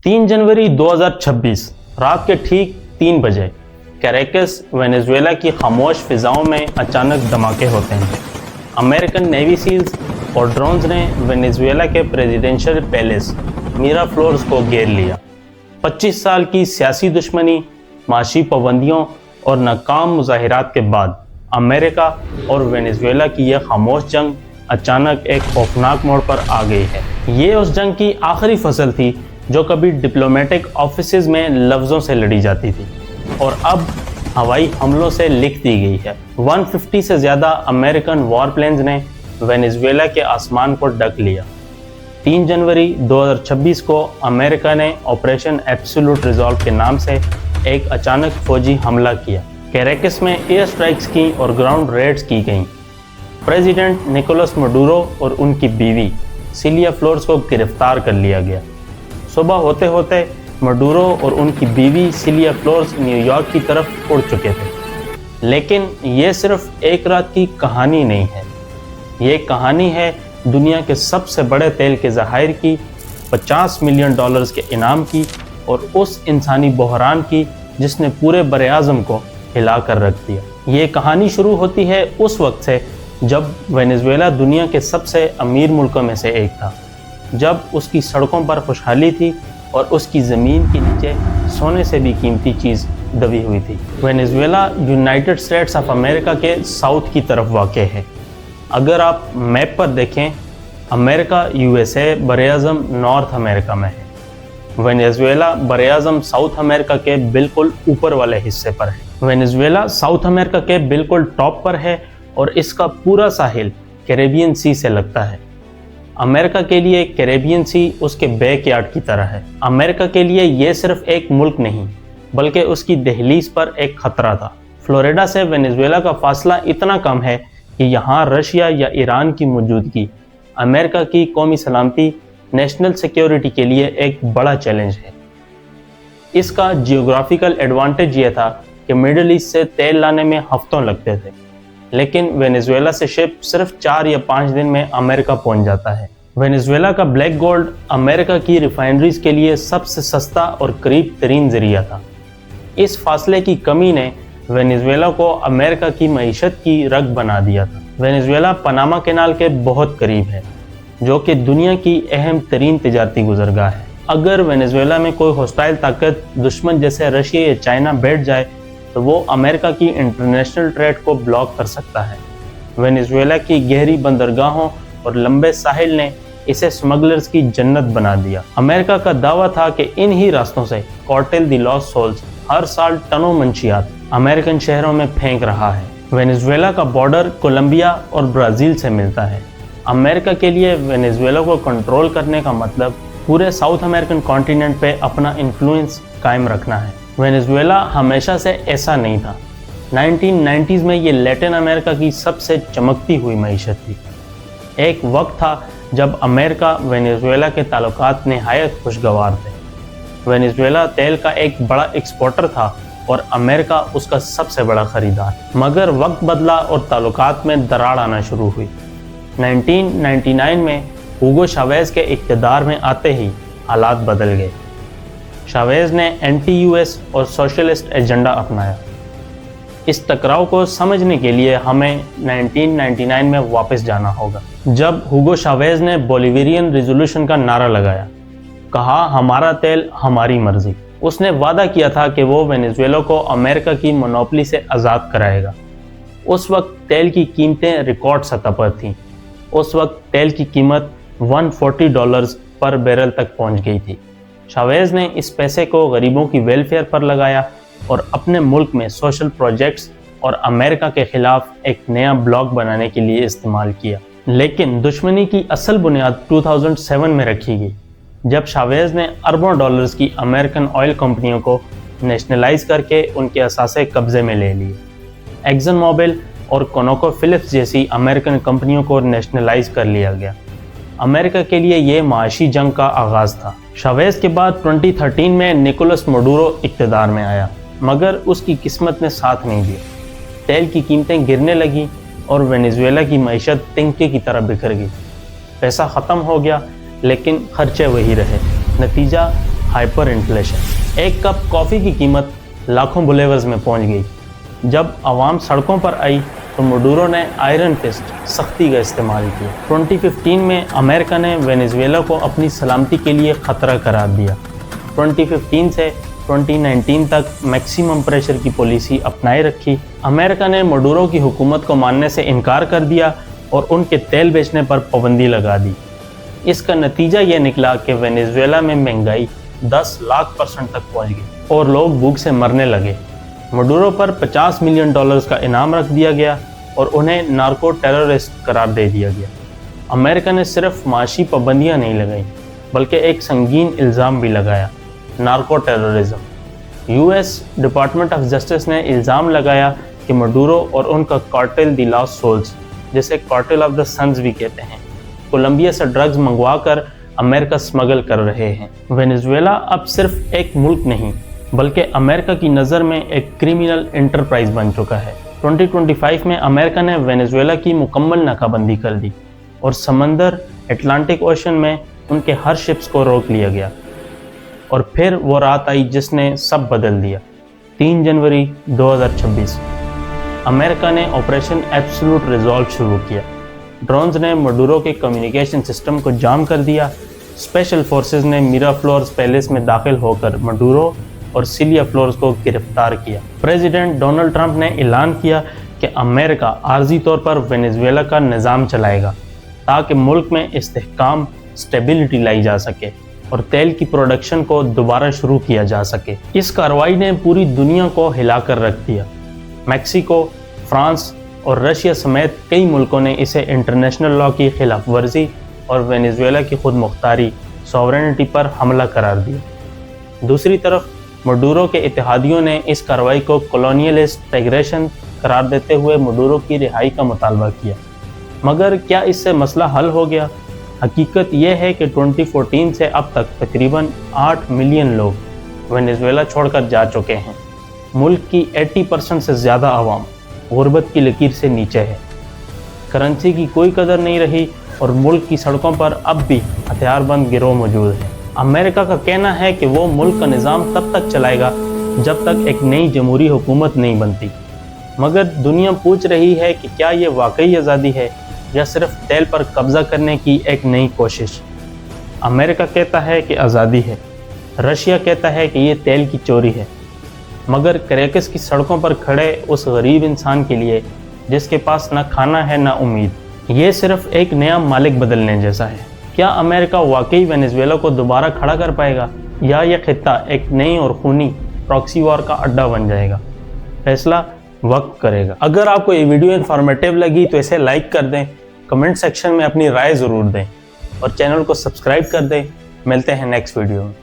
3 जनवरी 2026 रात के ठीक 3 बजे कैरेकस वेनेजुएला की खामोश फिजाओं में अचानक धमाके होते हैं। अमेरिकन नेवी सील्स और ड्रोन्स ने वेनेजुएला के प्रेसिडेंशियल पैलेस मिराफ्लोर्स को घेर लिया। 25 साल की सियासी दुश्मनी, माशी पाबंदियों और नाकाम मुज़ाहिरात के बाद अमेरिका और वेनेजुएला की यह खामोश जंग अचानक एक खौफनाक मोड़ पर आ गई है। ये उस जंग की आखिरी फसल थी जो कभी डिप्लोमेटिक ऑफिसेज में लफ्ज़ों से लड़ी जाती थी और अब हवाई हमलों से लिख दी गई है। 150 से ज़्यादा अमेरिकन वॉर प्लेन्स ने वेनेजुएला के आसमान को ढक लिया। 3 जनवरी 2026 को अमेरिका ने ऑपरेशन एब्सोल्यूट रिजॉल्व के नाम से एक अचानक फौजी हमला किया। कैरेकस में एयर स्ट्राइक्स की और ग्राउंड रेड्स की गईं। प्रेसिडेंट निकोलस मडूरो और उनकी बीवी सिलिया फ्लोरेस को गिरफ्तार कर लिया गया। सुबह होते होते मडूरो और उनकी बीवी सिलिया फ्लोरेस न्यूयॉर्क की तरफ उड़ चुके थे। लेकिन ये सिर्फ एक रात की कहानी नहीं है, ये कहानी है दुनिया के सबसे बड़े तेल के ज़खायर की, $50 मिलियन के इनाम की और उस इंसानी बहरान की जिसने पूरे बरे-आज़म को हिला कर रख दिया। ये कहानी शुरू होती है उस वक्त से जब वेनेजुएला दुनिया के सबसे अमीर मुल्कों में से एक था, जब उसकी सड़कों पर खुशहाली थी और उसकी ज़मीन के नीचे सोने से भी कीमती चीज़ दबी हुई थी। Venezuela United states of America के साउथ की तरफ वाक़ है। अगर आप मैप पर देखें, अमेरिका यूएसए बरे-आज़म नॉर्थ अमेरिका में है। वेनेजुएला बरे-आज़म साउथ अमेरिका के बिल्कुल ऊपर वाले हिस्से पर है। वेनेजुएला साउथ अमेरिका के बिल्कुल टॉप पर है और इसका पूरा साहिल कैरेबियन सी से लगता है। अमेरिका के लिए कैरेबियन सी उसके बैकयार्ड की तरह है। अमेरिका के लिए ये सिर्फ एक मुल्क नहीं बल्कि उसकी दहलीज पर एक खतरा था। फ्लोरिडा से वेनेजुएला का फासला इतना कम है कि यहाँ रशिया या ईरान की मौजूदगी अमेरिका की कौमी सलामती, नेशनल सिक्योरिटी के लिए एक बड़ा चैलेंज है। इसका जियोग्राफिकल एडवांटेज ये था कि मिडल ईस्ट से तेल लाने में हफ्तों लगते थे, लेकिन वेनेजुएला से शिप सिर्फ 4 या 5 दिन में अमेरिका पहुंच जाता है। वेनेजुएला का ब्लैक गोल्ड अमेरिका की रिफाइनरीज के लिए सबसे सस्ता और करीब तरीन जरिया था। इस फासले की कमी ने वेनेजुएला को अमेरिका की मईशत की रग बना दिया था। वेनेजुएला पनामा कैनाल के बहुत करीब है, जो कि दुनिया की अहम तरीन तिजारती गुजरगाह है। अगर वेनेजुएला में कोई हॉस्टाइल ताकत, दुश्मन जैसे रशिया या चाइना बैठ जाए तो वो अमेरिका की इंटरनेशनल ट्रेड को ब्लॉक कर सकता है। वेनेजुएला की गहरी बंदरगाहों और लंबे साहिल ने इसे स्मगलर्स की जन्नत बना दिया। अमेरिका का दावा था कि इन ही रास्तों से कार्टेल द लॉस्ट सोल्स हर साल टनों मंशियात अमेरिकन शहरों में फेंक रहा है। वेनेजुएला का बॉर्डर कोलंबिया और ब्राज़ील से मिलता है। अमेरिका के लिए वेनेजुएला को कंट्रोल करने का मतलब पूरे साउथ अमेरिकन कॉन्टिनेंट पे अपना इन्फ्लुएंस कायम रखना है। वेनेजुएला हमेशा से ऐसा नहीं था। 1990s में ये लैटिन अमेरिका की सबसे चमकती हुई मईशत थी। एक वक्त था जब अमेरिका वेनेजुएला के ताल्लुकात निहायत खुशगवार थे। वेनेजुएला तेल का एक बड़ा एक्सपोर्टर था और अमेरिका उसका सबसे बड़ा ख़रीदार। मगर वक्त बदला और ताल्लुकात में दरार आना शुरू हुई। 1999 में हुगो शावेज के इक़्तिदार में आते ही हालात बदल गए। शावेज ने एंटी यूएस और सोशलिस्ट एजेंडा अपनाया। इस टकराव को समझने के लिए हमें 1999 में वापस जाना होगा, जब हुगो शावेज ने बोलिवियन रिजोल्यूशन का नारा लगाया, कहा हमारा तेल हमारी मर्जी। उसने वादा किया था कि वो वेनेजुएला को अमेरिका की मोनोपोली से आज़ाद कराएगा। उस वक्त तेल की कीमतें रिकॉर्ड सतह पर थीं। उस वक्त तेल की कीमत $140 पर बैरल तक पहुंच गई थी। शावेज ने इस पैसे को गरीबों की वेलफेयर पर लगाया और अपने मुल्क में सोशल प्रोजेक्ट्स और अमेरिका के खिलाफ एक नया ब्लॉक बनाने के लिए इस्तेमाल किया। लेकिन दुश्मनी की असल बुनियाद 2007 में रखी गई, जब शावेज ने अरबों डॉलर्स की अमेरिकन ऑयल कंपनियों को नेशनलाइज करके उनके असासे कब्जे में ले लिए। एक्सन मोबिल और कोनोको फिलिप्स जैसी अमेरिकन कंपनियों को नेशनलाइज कर लिया गया। अमेरिका के लिए ये माशी जंग का आगाज़ था। शावेज के बाद 2013 में निकोलस मडूरो इक़्तिदार में आया, मगर उसकी किस्मत ने साथ नहीं दिया। तेल की कीमतें गिरने लगी और वेनेजुएला की मईशत तिनके की तरह बिखर गई। पैसा ख़त्म हो गया लेकिन खर्चे वही रहे। नतीजा हाइपर इन्फ्लेशन। एक कप कॉफ़ी की कीमत लाखों बुलेवर्स में पहुंच गई। जब आवाम सड़कों पर आई तो मडूरो ने आयरन फिस्ट सख्ती का इस्तेमाल किया। 2015 में अमेरिका ने वेनेजुएला को अपनी सलामती के लिए ख़तरा करार दिया। 2015 से 2019 तक मैक्सिमम प्रेशर की पॉलिसी अपनाए रखी। अमेरिका ने मडूरो की हुकूमत को मानने से इनकार कर दिया और उनके तेल बेचने पर पाबंदी लगा दी। इसका नतीजा ये निकला कि वेनेजुएला में महंगाई 10 लाख% तक पहुंच गई और लोग भूख से मरने लगे। मडूरो पर $50 मिलियन का इनाम रख दिया गया और उन्हें नार्को टेररिस्ट करार दे दिया गया। अमेरिका ने सिर्फ माशी पाबंदियां नहीं लगाई बल्कि एक संगीन इल्ज़ाम भी लगाया, narco terrorism. US department of justice ने इल्ज़ाम लगाया कि मडूरो और उनका कार्टेल द लॉस्ट सोल्स, जिसे कार्टेल ऑफ द सन्स भी कहते हैं, कोलंबिया से ड्रग्स मंगवा कर अमेरिका स्मगल कर रहे हैं। वेनेजुएला अब सिर्फ एक मुल्क नहीं बल्कि अमेरिका की नज़र में एक क्रिमिनल एंटरप्राइज बन चुका है। 2025 में अमेरिका ने वेनेजुएला की मुकम्मल नाकाबंदी कर दी और समंदर अटलांटिक ओशन में उनके हर शिप्स को रोक लिया गया। और फिर वो रात आई जिसने सब बदल दिया। 3 जनवरी 2026 अमेरिका ने ऑपरेशन एब्सोल्यूट रिजॉल्व शुरू किया। ड्रोन्स ने मडूरो के कम्युनिकेशन सिस्टम को जाम कर दिया। स्पेशल फोर्सेस ने मिराफ्लोर्स पैलेस में दाखिल होकर मडूरो और सिलिया फ्लोर्स को गिरफ्तार किया। प्रेसिडेंट डोनाल्ड ट्रंप ने ऐलान किया कि अमेरिका आर्जी तौर पर वेनेजुएला का निज़ाम चलाएगा ताकि मुल्क में इस्तेहकाम, स्टेबिलिटी लाई जा सके और तेल की प्रोडक्शन को दोबारा शुरू किया जा सके। इस कार्रवाई ने पूरी दुनिया को हिलाकर रख दिया। मैक्सिको, फ्रांस और रशिया समेत कई मुल्कों ने इसे इंटरनेशनल लॉ की खिलाफ वर्जी और वेनेजुएला की खुद मुख्तारी, सॉवरेनिटी पर हमला करार दिया। दूसरी तरफ मडूरो के इत्तेहादियों ने इस कार्रवाई को कॉलोनियलिस्ट एग्रेशन करार देते हुए मडूरो की रिहाई का मुतालबा किया। मगर क्या इससे मसला हल हो गया? हकीकत यह है कि 2014 से अब तक तकरीबन 8 मिलियन लोग वेनेजुएला छोड़कर जा चुके हैं। मुल्क की 80% से ज़्यादा आवाम गुर्बत की लकीर से नीचे है। करेंसी की कोई कदर नहीं रही और मुल्क की सड़कों पर अब भी हथियारबंद गिरोह मौजूद हैं। अमेरिका का कहना है कि वो मुल्क का निज़ाम तब तक चलाएगा जब तक एक नई जमहूरी हुकूमत नहीं बनती। मगर दुनिया पूछ रही है कि क्या ये वाकई आज़ादी है या सिर्फ तेल पर कब्ज़ा करने की एक नई कोशिश। अमेरिका कहता है कि आज़ादी है, रशिया कहता है कि ये तेल की चोरी है। मगर कैरेकस की सड़कों पर खड़े उस गरीब इंसान के लिए जिसके पास ना खाना है ना उम्मीद, ये सिर्फ एक नया मालिक बदलने जैसा है। क्या अमेरिका वाकई वेनेजुएला को दोबारा खड़ा कर पाएगा या यह खित्ता एक नई और खूनी प्रॉक्सी वॉर का अड्डा बन जाएगा? फैसला वक्त करेगा। अगर आपको ये वीडियो इन्फॉर्मेटिव लगी तो इसे लाइक कर दें, कमेंट सेक्शन में अपनी राय ज़रूर दें और चैनल को सब्सक्राइब कर दें। मिलते हैं नेक्स्ट वीडियो में।